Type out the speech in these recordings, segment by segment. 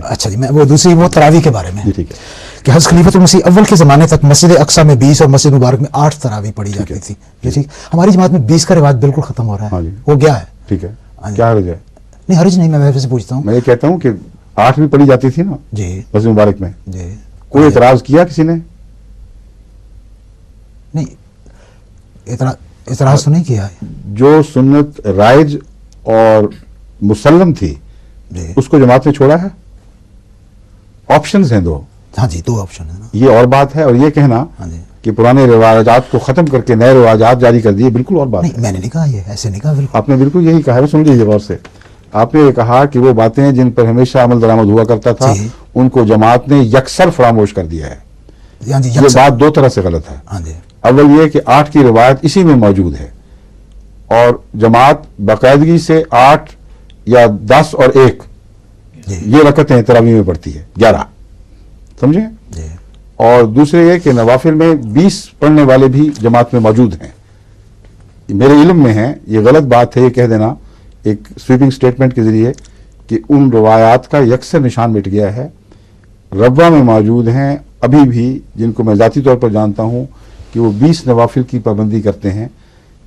اچھا جی، میں وہ دوسری وہ تراویح کے بارے میں جی ٹھیک ہے کہ حضرت خلیفۃ المسیح اول کے زمانے تک مسجد اقصیٰ میں 20 اور مسجد مبارک میں 8 تراویح پڑھی جاتی تھی. یہ ٹھیک، ہماری جماعت میں 20 کا رواج بالکل ختم ہو رہا ہاں ہے، جی وہ گیا ہے. ٹھیک ہے. کیا حرج ہے؟ نہیں حرج نہیں، میں ویسے سے پوچھتا ہوں. میں یہ کہتا ہوں کہ 8 بھی پڑھی جاتی تھی نا جی مسجد مبارک میں. جی کوئی اعتراض کیا کسی نے؟ نہیں، اعتراض تو نہیں کیا ہے. جو سنت رائج اور مسلم تھی جی اس کو جماعت نے چھوڑا ہے. آپشنز ہیں دو. ہاں جی، 2 آپشن ہے نا. یہ اور بات ہے، اور یہ کہنا ہاں جی، کہ پرانے رواجات کو ختم کر کے نئے رواجات جاری کر دیے، بالکل اور بات ہے. نہیں میں نے نہیں کہا، یہ ایسے نہیں کہا بالکل. آپ نے بالکل یہی کہا ہے. سن لیجیے غور سے. آپ نے یہ کہا کہ وہ باتیں جن پر ہمیشہ عمل درآمد ہوا کرتا تھا جی. ان کو جماعت نے یکسر فراموش کر دیا ہے. ہاں جی، یہ بات 2 طرح سے غلط ہے. ہاں جی اول یہ کہ 8 کی روایت اسی میں موجود ہے، اور جماعت باقاعدگی سے 8 یا 10 اور 1 جی یہ رکعتیں تراویح میں پڑتی ہے، 11. سمجھیں؟ جی اور دوسرے یہ کہ نوافل میں 20 پڑھنے والے بھی جماعت میں موجود ہیں. میرے علم میں ہے، یہ غلط بات ہے یہ کہہ دینا ایک سویپنگ سٹیٹمنٹ کے ذریعے کہ ان روایات کا یکسر نشان مٹ گیا ہے. ربوہ میں موجود ہیں ابھی بھی، جن کو میں ذاتی طور پر جانتا ہوں کہ وہ 20 نوافل کی پابندی کرتے ہیں،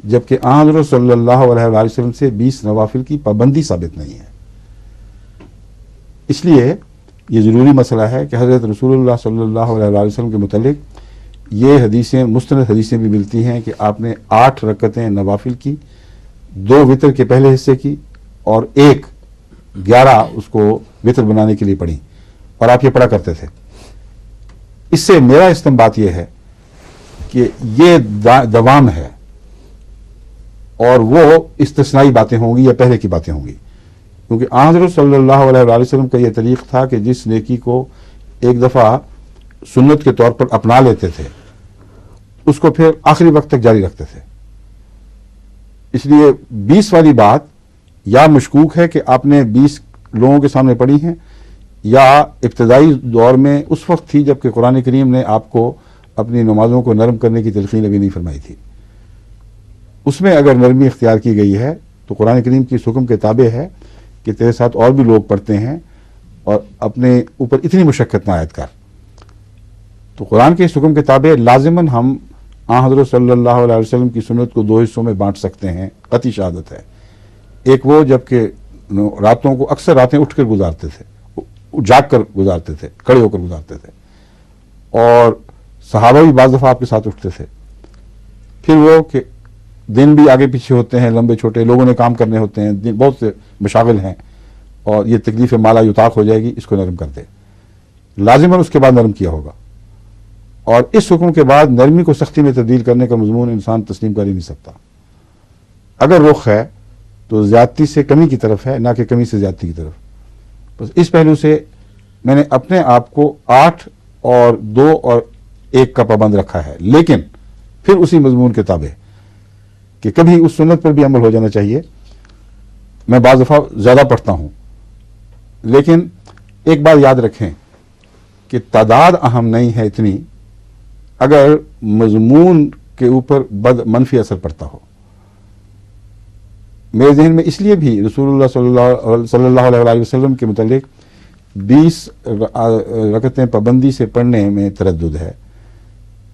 جبکہ آن حضرت صلی اللہ علیہ وآلہ وسلم سے 20 نوافل کی پابندی ثابت نہیں ہے. اس لیے یہ ضروری مسئلہ ہے کہ حضرت رسول اللہ صلی اللہ علیہ وآلہ وسلم کے متعلق یہ حدیثیں، مستند حدیثیں بھی ملتی ہیں کہ آپ نے 8 رکعتیں نوافل کی، 2 وطر کے پہلے حصے کی اور 11 اس کو وطر بنانے کے لیے پڑھی، اور آپ یہ پڑھا کرتے تھے. اس سے میرا استنباط یہ ہے کہ یہ دوام ہے، اور وہ استثنائی باتیں ہوں گی یا پہلے کی باتیں ہوں گی. کیونکہ حضرت صلی اللہ علیہ وآلہ وسلم کا یہ طریق تھا کہ جس نیکی کو ایک دفعہ سنت کے طور پر اپنا لیتے تھے اس کو پھر آخری وقت تک جاری رکھتے تھے. اس لیے 20 والی بات یا مشکوک ہے کہ آپ نے 20 لوگوں کے سامنے پڑھی ہیں، یا ابتدائی دور میں اس وقت تھی جب کہ قرآن کریم نے آپ کو اپنی نمازوں کو نرم کرنے کی تلقین ابھی نہیں فرمائی تھی. اس میں اگر نرمی اختیار کی گئی ہے تو قرآن کریم کی اس حکم کے تابع ہے کہ تیرے ساتھ اور بھی لوگ پڑھتے ہیں اور اپنے اوپر اتنی مشقت نہ عائد کر. تو قرآن کے اس حکم کے تابع لازماً ہم آن حضرت صلی اللہ علیہ وسلم کی سنت کو 2 حصوں میں بانٹ سکتے ہیں. قطعی شہادت ہے. ایک وہ جب کہ راتوں کو اکثر راتیں اٹھ کر گزارتے تھے، جاگ کر گزارتے تھے، کھڑے ہو کر گزارتے تھے، اور صحابہ بھی بعض دفعہ آپ کے ساتھ اٹھتے تھے. پھر وہ کہ دن بھی آگے پیچھے ہوتے ہیں، لمبے چھوٹے لوگوں نے کام کرنے ہوتے ہیں، بہت سے مشاغل ہیں، اور یہ تکلیف مالا یطاق ہو جائے گی، اس کو نرم کر دے. لازماً اس کے بعد نرم کیا ہوگا. اور اس حکم کے بعد نرمی کو سختی میں تبدیل کرنے کا مضمون انسان تسلیم کر ہی نہیں سکتا. اگر رخ ہے تو زیادتی سے کمی کی طرف ہے، نہ کہ کمی سے زیادتی کی طرف. بس اس پہلو سے میں نے اپنے آپ کو 8 اور 2 اور 1 کا پابند رکھا ہے، لیکن پھر اسی مضمون کے تابع کہ کبھی اس سنت پر بھی عمل ہو جانا چاہیے. میں بعض دفعہ زیادہ پڑھتا ہوں، لیکن ایک بات یاد رکھیں کہ تعداد اہم نہیں ہے اتنی اگر مضمون کے اوپر منفی اثر پڑتا ہو. میرے ذہن میں اس لیے بھی رسول اللہ صلی اللہ علیہ وآلہ وسلم کے متعلق 20 رکعتیں پابندی سے پڑھنے میں تردد ہے،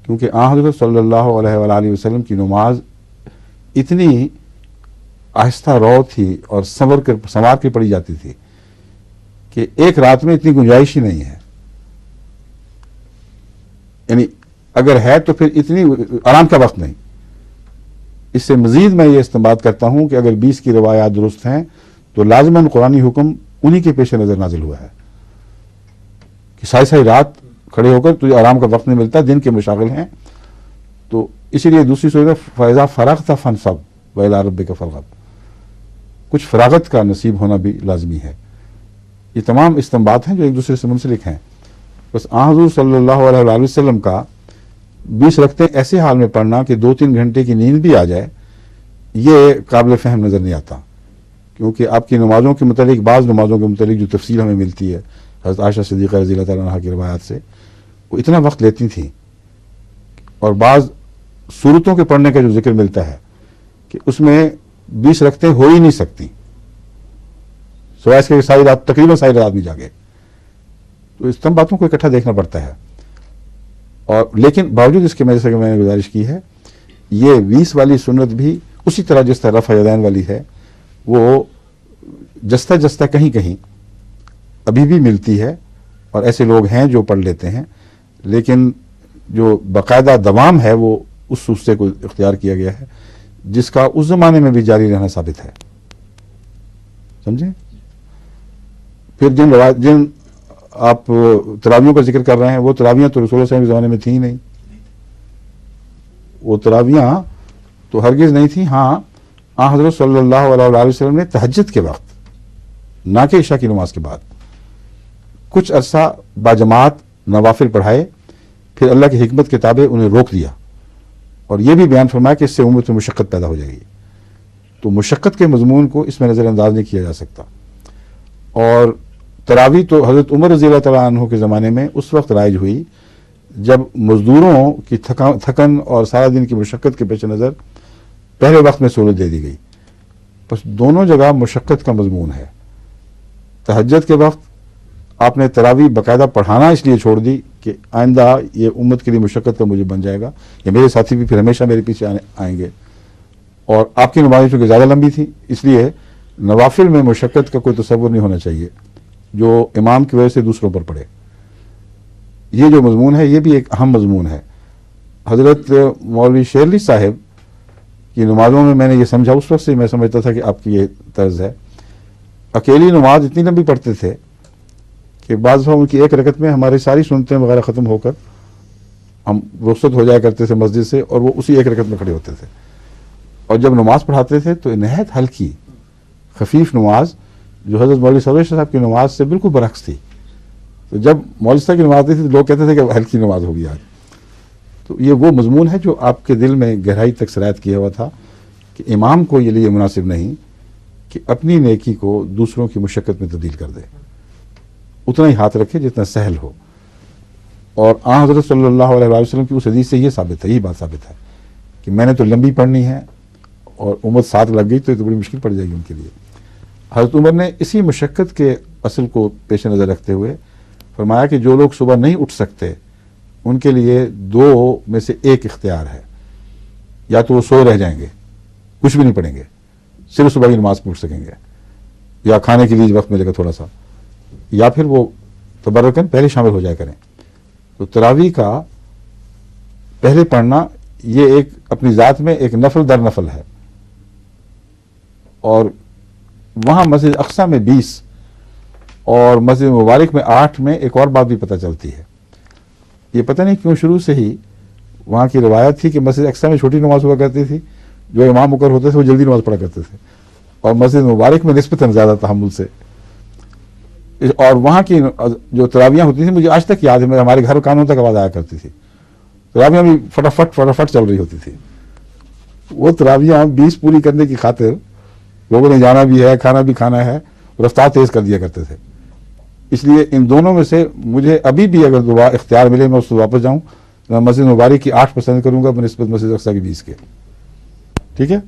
کیونکہ آن حضرت صلی اللہ علیہ وآلہ وسلم کی نماز اتنی آہستہ رو تھی اور سنوار کے پڑھی جاتی تھی کہ ایک رات میں اتنی گنجائش ہی نہیں ہے. یعنی اگر ہے تو پھر اتنی آرام کا وقت نہیں. اس سے مزید میں یہ استنباط کرتا ہوں کہ اگر 20 کی روایات درست ہیں تو لازماً قرآنی حکم انہی کے پیش نظر نازل ہوا ہے کہ ساری رات کھڑے ہو کر تجھے آرام کا وقت نہیں ملتا، دن کے مشاغل ہیں. تو اسی لیے دوسری صورت فَإِذَا فَرَغْتَ فَانْصَبْ وَإِلَىٰ رَبِّكَ فَارْغَب، کچھ فراغت کا نصیب ہونا بھی لازمی ہے. یہ تمام استنباط ہیں جو ایک دوسرے سے منسلک ہیں. بس آن حضور صلی اللہ علیہ وآلہ وسلم کا 20 رکعتیں ایسے حال میں پڑھنا کہ 2-3 گھنٹے کی نیند بھی آ جائے، یہ قابل فہم نظر نہیں آتا. کیونکہ آپ کی نمازوں کے متعلق، بعض نمازوں کے متعلق جو تفصیل ہمیں ملتی ہے حضرت عائشہ صدیقہ رضی اللہ تعالیٰ عنہا کی روایات سے، وہ اتنا وقت لیتی تھیں. اور بعض صورتوں کے پڑھنے کا جو ذکر ملتا ہے کہ اس میں 20 رکعتیں ہو ہی نہیں سکتی، سوائے اس کے ساری رات، تقریباً ساری رات بھی جاگے. تو اس تمام باتوں کو اکٹھا دیکھنا پڑتا ہے. اور لیکن باوجود اس کے جیسا کہ میں نے گزارش کی ہے، یہ 20 والی سنت بھی اسی طرح جس طرح رفع یدین والی ہے، وہ جستہ جستہ کہیں کہیں ابھی بھی ملتی ہے، اور ایسے لوگ ہیں جو پڑھ لیتے ہیں، لیکن جو باقاعدہ دوام ہے وہ اس سوستے کو اختیار کیا گیا ہے جس کا اس زمانے میں بھی جاری رہنا ثابت ہے. سمجھیں؟ پھر جن آپ تراویحوں کا ذکر کر رہے ہیں، وہ تراویحاں تو رسول اللہ صلی اللہ علیہ وسلم کے زمانے میں تھیں نہیں. وہ تراویحاں تو ہرگز نہیں تھیں. ہاں، حضرت صلی اللہ علیہ وسلم نے تہجد کے وقت، نہ کہ عشاء کی نماز کے بعد، کچھ عرصہ باجماعت نوافل پڑھائے، پھر اللہ کی حکمت کے تابع انہیں روک دیا، اور یہ بھی بیان فرمایا کہ اس سے امت میں مشقت پیدا ہو جائے گی. تو مشقت کے مضمون کو اس میں نظر انداز نہیں کیا جا سکتا. اور تراویح تو حضرت عمر رضی اللہ تعالیٰ عنہ کے زمانے میں اس وقت رائج ہوئی جب مزدوروں کی تھکن اور سارا دن کی مشقت کے پیش نظر پہلے وقت میں سہولت دے دی گئی. بس دونوں جگہ مشقت کا مضمون ہے. تہجد کے وقت آپ نے تراویح باقاعدہ پڑھانا اس لیے چھوڑ دی کہ آئندہ یہ امت کے لیے مشقت کا موجب بن جائے گا، یا میرے ساتھی بھی پھر ہمیشہ میرے پیچھے آئیں گے. اور آپ کی نمازیں چونکہ زیادہ لمبی تھی، اس لیے نوافل میں مشقت کا کوئی تصور نہیں ہونا چاہیے جو امام کی وجہ سے دوسروں پر پڑے. یہ جو مضمون ہے یہ بھی ایک اہم مضمون ہے. حضرت مولوی شیر علی صاحب کی نمازوں میں میں نے یہ سمجھا، اس وقت سے میں سمجھتا تھا کہ آپ کی یہ طرز ہے. اکیلی نماز اتنی لمبی پڑھتے تھے کہ بعض دفعہ ان کی ایک رکعت میں ہماری ساری سنتیں وغیرہ ختم ہو کر ہم رخصت ہو جایا کرتے تھے مسجد سے، اور وہ اسی ایک رکعت میں کھڑے ہوتے تھے. اور جب نماز پڑھاتے تھے تو نہایت ہلکی خفیف نماز، جو حضرت مولوی سرور صاحب کی نماز سے بالکل برعکس تھی. تو جب مولوی صاحب کی نماز آتی تھی تو لوگ کہتے تھے کہ ہلکی نماز ہوگی آج. تو یہ وہ مضمون ہے جو آپ کے دل میں گہرائی تک سرایت کیا ہوا تھا کہ امام کو یہ لیے مناسب نہیں کہ اپنی نیکی کو دوسروں کی مشقت میں تبدیل کر دے، اتنا ہی ہاتھ رکھے جتنا سہل ہو. اور حضرت صلی اللہ علیہ وسلم کی اس حدیث سے یہ ثابت ہے، یہی بات ثابت ہے کہ میں نے تو لمبی پڑھنی ہے، اور امت ساتھ لگ گئی تو یہ تو بڑی مشکل پڑ جائے گی ان کے لیے. حضرت عمر نے اسی مشقت کے اصل کو پیش نظر رکھتے ہوئے فرمایا کہ جو لوگ صبح نہیں اٹھ سکتے ان کے لیے دو میں سے ایک اختیار ہے. یا تو وہ سوئے رہ جائیں گے، کچھ بھی نہیں پڑھیں گے، صرف صبح کی نماز پڑھ سکیں گے، یا کھانے کے لیے وقت ملے گا تھوڑا سا، یا پھر وہ تبرکن پہلے شامل ہو جائے کریں. تو تراویح کا پہلے پڑھنا یہ ایک اپنی ذات میں ایک نفل در نفل ہے. اور وہاں مسجد اقصیٰ میں 20 اور مسجد مبارک میں 8 میں ایک اور بات بھی پتہ چلتی ہے. یہ پتہ نہیں کیوں شروع سے ہی وہاں کی روایت تھی کہ مسجد اقصیٰ میں چھوٹی نماز ہوا کرتی تھی، جو امام مقرر ہوتے تھے وہ جلدی نماز پڑھا کرتے تھے، اور مسجد مبارک میں نسبتاً زیادہ تحمل سے. اور وہاں کی جو تراویحاں ہوتی تھیں مجھے آج تک یاد ہے، ہمارے گھر کانوں تک آواز آیا کرتی تھی. تراویحاں بھی فٹافٹ چل رہی ہوتی تھی. وہ تراویحاں 20 پوری کرنے کی خاطر لوگوں نے جانا بھی ہے، کھانا بھی کھانا ہے، رفتار تیز کر دیا کرتے تھے. اس لیے ان دونوں میں سے مجھے ابھی بھی اگر دوبارہ اختیار ملے میں اس سے واپس جاؤں، میں مسجد مبارک کی 8 پسند کروں گا بنسبت مسجد اقصیٰ کی 20 کے. ٹھیک ہے.